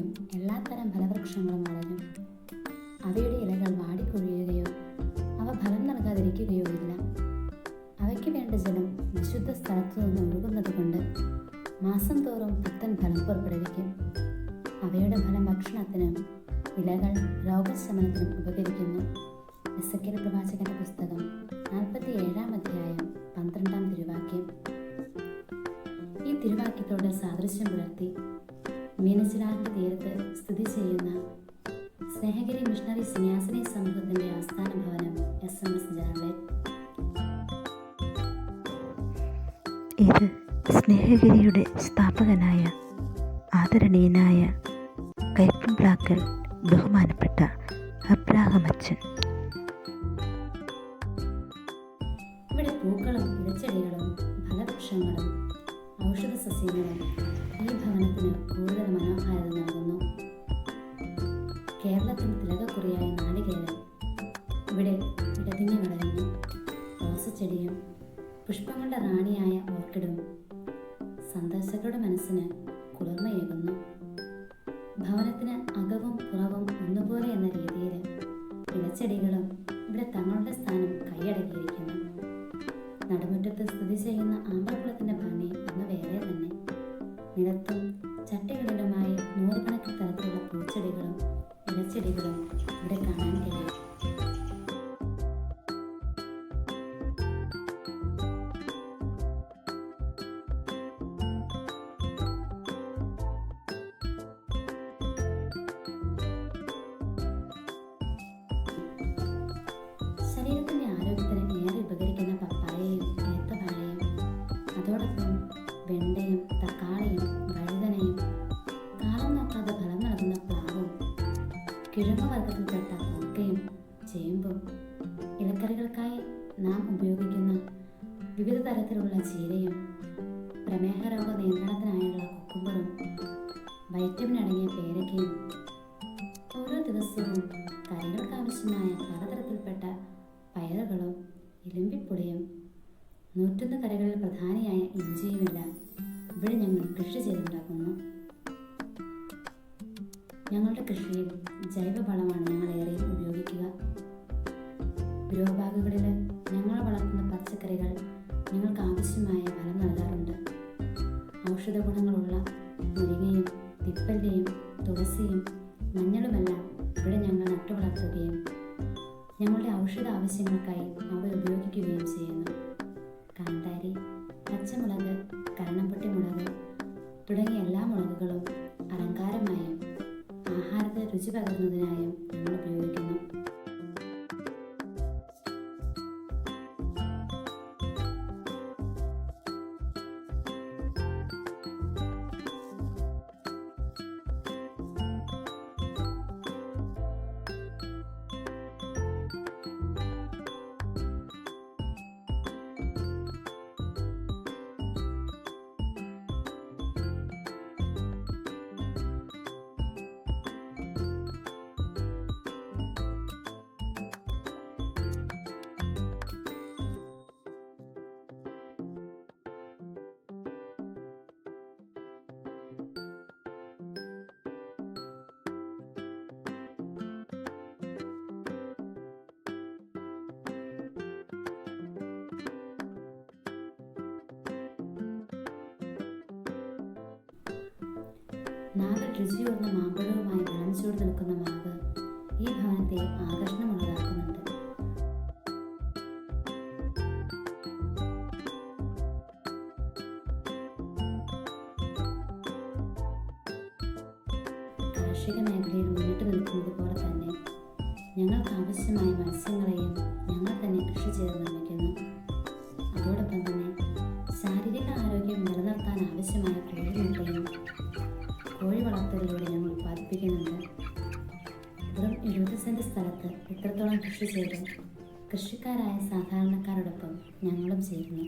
ചുറ്റിനും എല്ലാത്തരം ഫലവൃക്ഷങ്ങളും വളരും. അവയുടെ ഇലകൾ വാടിക്കൊഴിയുകയോ അവ ഫലം നൽകാതിരിക്കുകയോ ഇല്ല. അവയ്ക്ക് വേണ്ട ജലം വിശുദ്ധ സ്ഥലത്തു നിന്ന് ഒഴുകുന്നത് കൊണ്ട് മാസം തോറും പുത്തൻ ഫലം പുറപ്പെടുവിക്കും. അവയുടെ ഫലം ഭക്ഷണത്തിനും ഇലകൾ രോഗശമനത്തിനും ഉപകരിക്കുന്നു. എസെക്കിയേൽ പ്രവാചകന്റെ പുസ്തകം 47-ാം അധ്യായം 12-ാം തിരുവാക്യം. ഈ തിരുവാക്യത്തോട് സാദൃശ്യം പുലർത്തി മീനച്ചിലാറിന്റെ തീരത്ത് സ്ഥിതി ചെയ്യുന്ന സ്നേഹഗിരി മിഷണറി സന്യാസിനി സമൂഹത്തിന്റെ ആസ്ഥാന ഭവനം SMS ജനറൽ. ഇത് സ്നേഹഗിരിയുടെ സ്ഥാപകനായ ആദരണീയനായ കയ്പംപ്ലാക്കൽ ബഹുമാനപ്പെട്ട അബ്രാഹം അച്ഛൻ. ഇവിടെ പൂക്കളും ഇലച്ചെടികളും ഫലവൃക്ഷങ്ങളും ഔഷധ സസ്യങ്ങളും ഈ ഭവനത്തിന് കൂടുതൽ മനോഹാരിത നൽകുന്നു. കേരളത്തിൽ തിലകക്കുറിയായ നാളികേരം ഇവിടെ ഇടതിങ്ങി വളരുന്നു. റോസച്ചെടിയും പുഷ്പങ്ങളുടെ റാണിയായ ഓർക്കിഡും സന്ദർശകരുടെ മനസ്സിന് കുളിർമയേകുന്നു. ഭവനത്തിന് അകവും പുറവും ഒന്നുപോലെ എന്ന രീതിയിൽ ഇലച്ചെടികളും ഇവിടെ തങ്ങളുടെ സ്ഥാനം കൈയടക്കിയിരിക്കുന്നു. നടുമുറ്റത്ത് സ്ഥിതി ചെയ്യുന്ന ആമ്പൽക്കുളത്തിന്റെ ഭംഗി ഒന്ന് വേറെ തന്നെ. നിലത്തും ചട്ടികളിലുമായി നൂറുകണക്കിന് തരത്തിലുള്ള പൂച്ചെടികളും ഇലച്ചെടികളും ഇവിടെ കാണാൻ കഴിയും. ശരീരത്തിന്റെ ആരോഗ്യത്തിന് ഏറെ ഉപകരിക്കുന്ന പപ്പായയും ഏത്തവാഴയും അതോടൊപ്പം വെണ്ടയും തക്കാളിയും വഴുതനയും കാലം നോക്കാതെ ഫലം നൽകുന്ന പ്ലാവും കിഴങ്ങുവർഗത്തിൽപ്പെട്ട കൂർക്കയും ചേമ്പും ഇലക്കറികൾക്കായി നാം ഉപയോഗിക്കുന്ന വിവിധ തരത്തിലുള്ള ചീരയും പ്രമേഹ രോഗ നിയന്ത്രണത്തിനായുള്ള കുക്കുംബറും വൈറ്റമിൻ അടങ്ങിയ പേരയ്ക്കയും ഓരോ ദിവസവും കറികൾക്കാവശ്യമായ പലതരത്തിൽപ്പെട്ട പയറുകളും ഇലമ്പിപ്പൊടിയും 101 കറികളിൽ പ്രധാനിയായ ഇഞ്ചിയുമെല്ലാം ഇവിടെ ഞങ്ങൾ കൃഷി ചെയ്തുണ്ടാക്കുന്നു. ഞങ്ങളുടെ കൃഷിയിൽ ജൈവവളമാണ് ഞങ്ങൾ ഏറെ ഉപയോഗിക്കുക. ഗ്രോ ബാഗുകളിൽ ഞങ്ങൾ വളർത്തുന്ന പച്ചക്കറികൾ ഞങ്ങൾക്ക് ആവശ്യമായ ഫലം നൽകാറുണ്ട്. ഔഷധ ഗുണങ്ങളുള്ള മുരിങ്ങയും തിപ്പല്ലിയും തുളസിയും മഞ്ഞളുമെല്ലാം ഇവിടെ ഞങ്ങൾ നട്ടുവളർത്തുകയും ഞങ്ങളുടെ ഔഷധ ആവശ്യങ്ങൾക്കായി അവ ഉപയോഗിക്കുകയും ചെയ്യുന്നു. കാന്താരി, പച്ചമുളക്, കരണംപൊട്ടി മുളക് തുടങ്ങിയ എല്ലാ മുളകുകളും അലങ്കാരമായും ആഹാരത്തിന് രുചി പകരുന്നതിനായും ഞങ്ങൾ ഉപയോഗിക്കുന്നു. നാവിൽ രുചിയൂർന്ന മാമ്പഴവുമായി വെള്ളം ചൂട് നിൽക്കുന്ന മാവ് ഈ ഭവനത്തെ ആകർഷണമുള്ളതാക്കുന്നുണ്ട്. കാർഷിക മേഖലയിൽ മുന്നിട്ട് നിൽക്കുന്നത് പോലെ തന്നെ ഞങ്ങൾക്ക് ആവശ്യമായ മത്സ്യങ്ങളെയും ഞങ്ങൾ തന്നെ കൃഷി ചെയ്ത് നിർമ്മിക്കുന്നു. അതോടൊപ്പം തന്നെ ശാരീരിക ആരോഗ്യം നിലനിർത്താൻ ആവശ്യമായ കോഴിമുട്ടയും കോഴി വളർത്തലിലൂടെ ഞങ്ങൾ ഉത്പാദിപ്പിക്കുന്നുണ്ട്. വെറും 20 സെന്റ് സ്ഥലത്ത് ഇത്രത്തോളം കൃഷി ചെയ്ത് കൃഷിക്കാരായ സാധാരണക്കാരോടൊപ്പം ഞങ്ങളും ചേരുന്നു.